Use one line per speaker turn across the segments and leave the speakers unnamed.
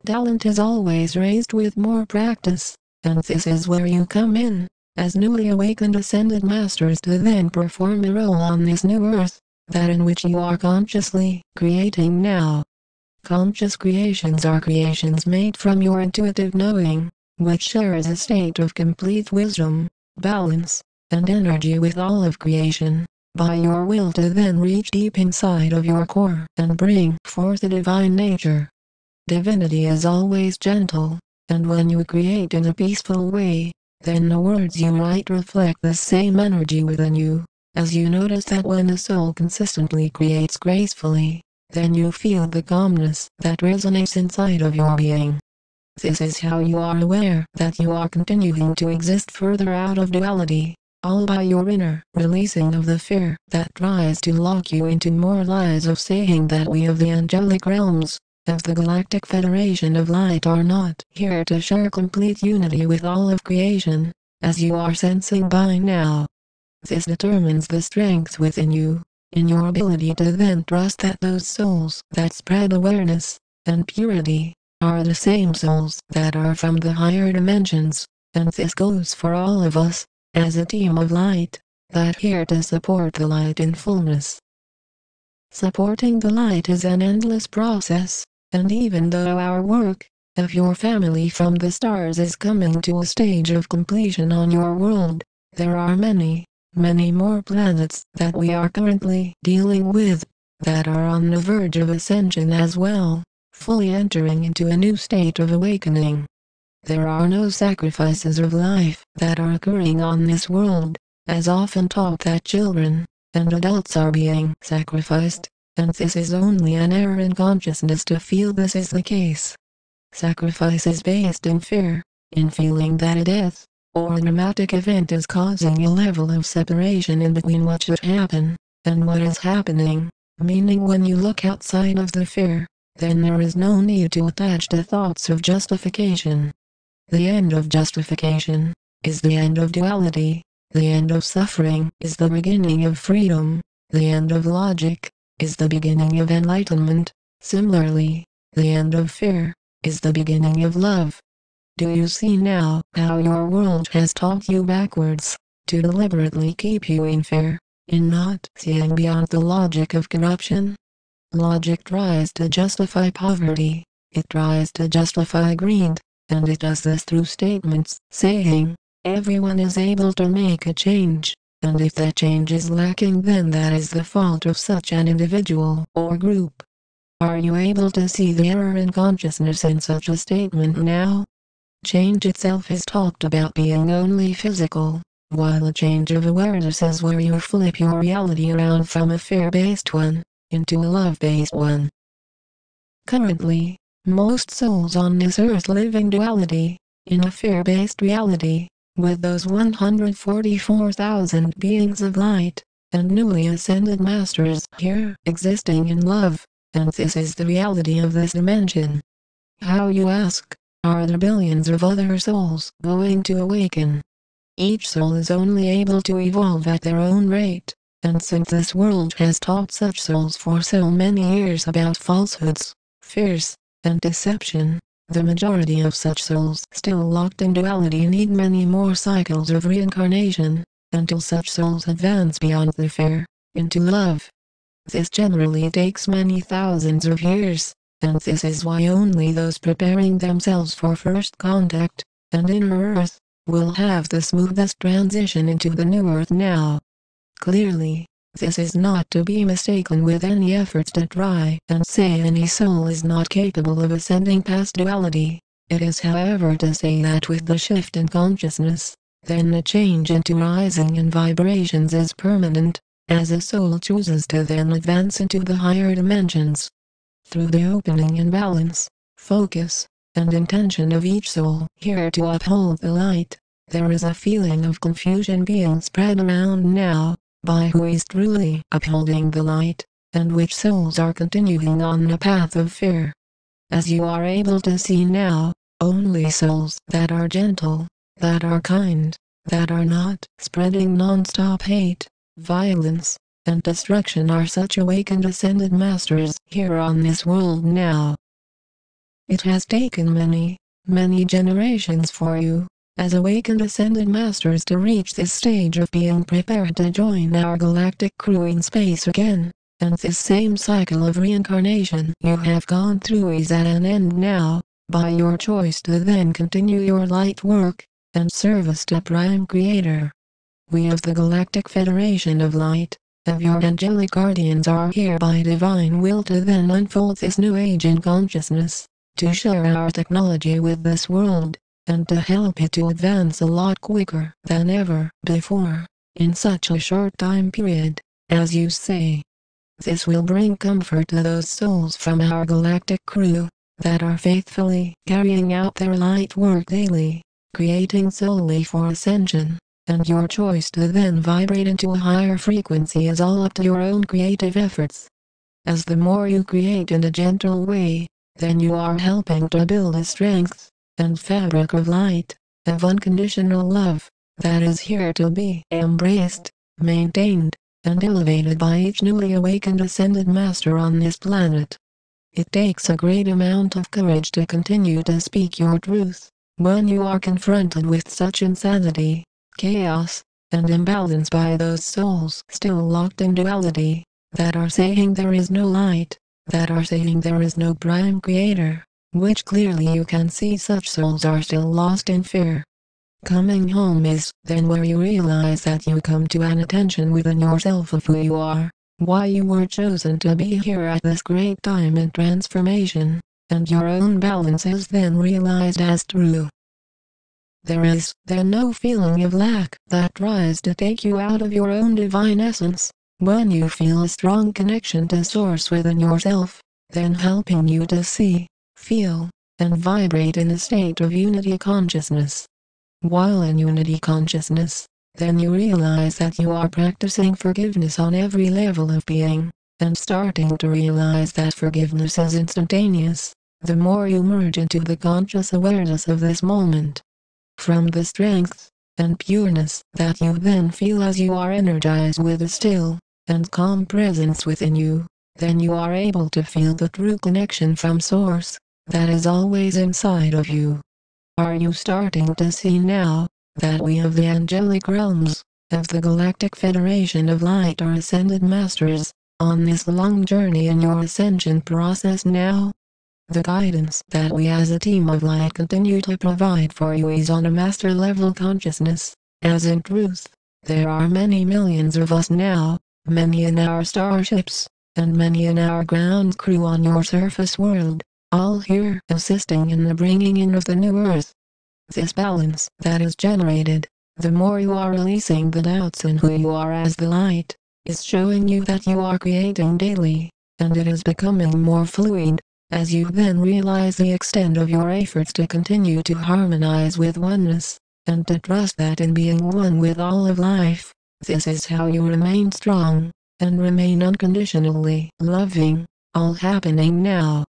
Talent is always raised with more practice, and this is where you come in, as newly awakened ascended masters to then perform a role on this new earth, that in which you are consciously creating now. Conscious creations are creations made from your intuitive knowing, which shares a state of complete wisdom, balance, and energy with all of creation, by your will to then reach deep inside of your core and bring forth a divine nature. Divinity is always gentle, and when you create in a peaceful way, then the words you write reflect the same energy within you, as you notice that when a soul consistently creates gracefully, then you feel the calmness that resonates inside of your being. This is how you are aware that you are continuing to exist further out of duality, all by your inner releasing of the fear that tries to lock you into more lies of saying that we of the angelic realms, of the Galactic Federation of Light are not here to share complete unity with all of creation, as you are sensing by now. This determines the strength within you, in your ability to then trust that those souls that spread awareness and purity are the same souls that are from the higher dimensions, and this goes for all of us, as a team of light, that here to support the light in fullness. Supporting the light is an endless process, and even though our work, of your family from the stars is coming to a stage of completion on your world, there are many more planets that we are currently dealing with, that are on the verge of ascension as well, fully entering into a new state of awakening. There are no sacrifices of life that are occurring on this world, as often taught that children and adults are being sacrificed, and this is only an error in consciousness to feel this is the case. Sacrifice is based in fear, in feeling that a death or a dramatic event is causing a level of separation in between what should happen and what is happening, meaning when you look outside of the fear, then there is no need to attach to thoughts of justification. The end of justification is the end of duality, the end of suffering is the beginning of freedom, the end of logic is the beginning of enlightenment. Similarly, the end of fear is the beginning of love. Do you see now how your world has taught you backwards, to deliberately keep you in fear, in not seeing beyond the logic of corruption? Logic tries to justify poverty, it tries to justify greed, and it does this through statements saying, everyone is able to make a change, and if that change is lacking then that is the fault of such an individual or group. Are you able to see the error in consciousness in such a statement now? Change itself is talked about being only physical, while a change of awareness is where you flip your reality around from a fear-based one into a love-based one. Currently, most souls on this earth live in duality, in a fear-based reality, with those 144,000 beings of light, and newly ascended masters here existing in love, and this is the reality of this dimension. How, you ask, are there billions of other souls going to awaken? Each soul is only able to evolve at their own rate, and since this world has taught such souls for so many years about falsehoods, fears, and deception, the majority of such souls still locked in duality need many more cycles of reincarnation, until such souls advance beyond the fear, into love. This generally takes many thousands of years, and this is why only those preparing themselves for first contact, and inner earth, will have the smoothest transition into the new earth now. Clearly, this is not to be mistaken with any efforts to try and say any soul is not capable of ascending past duality. It is however to say that with the shift in consciousness, then the change into rising in vibrations is permanent, as a soul chooses to then advance into the higher dimensions. Through the opening and balance, focus, and intention of each soul here to uphold the light, there is a feeling of confusion being spread around now, by who is truly upholding the light, and which souls are continuing on the path of fear. As you are able to see now, only souls that are gentle, that are kind, that are not spreading non-stop hate, violence, and destruction are such awakened ascended masters here on this world now. It has taken many generations for you, as awakened ascended masters, to reach this stage of being prepared to join our galactic crew in space again, and this same cycle of reincarnation you have gone through is at an end now, by your choice to then continue your light work and service to Prime Creator. We of the Galactic Federation of Light, of your angelic guardians, are here by divine will to then unfold this new age in consciousness, to share our technology with this world, and to help it to advance a lot quicker than ever before, in such a short time period, as you say. This will bring comfort to those souls from our galactic crew that are faithfully carrying out their light work daily, creating solely for ascension, and your choice to then vibrate into a higher frequency is all up to your own creative efforts. As the more you create in a gentle way, then you are helping to build a strength and fabric of light, of unconditional love, that is here to be embraced, maintained, and elevated by each newly awakened ascended master on this planet. It takes a great amount of courage to continue to speak your truth, when you are confronted with such insanity, chaos, and imbalance by those souls still locked in duality, that are saying there is no light, that are saying there is no Prime Creator, which clearly you can see such souls are still lost in fear. Coming home is then where you realize that you come to an attention within yourself of who you are, why you were chosen to be here at this great time in transformation, and your own balance is then realized as true. There is then no feeling of lack that tries to take you out of your own divine essence, when you feel a strong connection to Source within yourself, then helping you to see, feel, and vibrate in a state of unity consciousness. While in unity consciousness, then you realize that you are practicing forgiveness on every level of being, and starting to realize that forgiveness is instantaneous, the more you merge into the conscious awareness of this moment. From the strength and pureness that you then feel as you are energized with a still and calm presence within you, then you are able to feel the true connection from Source that is always inside of you. Are you starting to see now that we of the angelic realms of the Galactic Federation of Light are ascended masters on this long journey in your ascension process now? The guidance that we as a team of light continue to provide for you is on a master level consciousness, as in truth, there are many millions of us now, many in our starships, and many in our ground crew on your surface world, all here assisting in the bringing in of the new earth. This balance that is generated, the more you are releasing the doubts in who you are as the light, is showing you that you are creating daily, and it is becoming more fluid, as you then realize the extent of your efforts to continue to harmonize with oneness, and to trust that in being one with all of life, this is how you remain strong, and remain unconditionally loving, all happening now.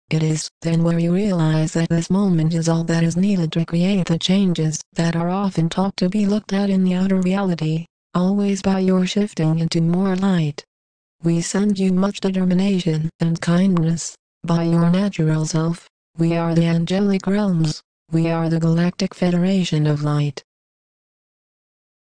It is then where you realize that this moment is all that is needed to create the changes that are often taught to be looked at in the outer reality, always by your shifting into more light. We send you much determination and kindness, by your natural self. We are the angelic realms, we are the Galactic Federation of Light.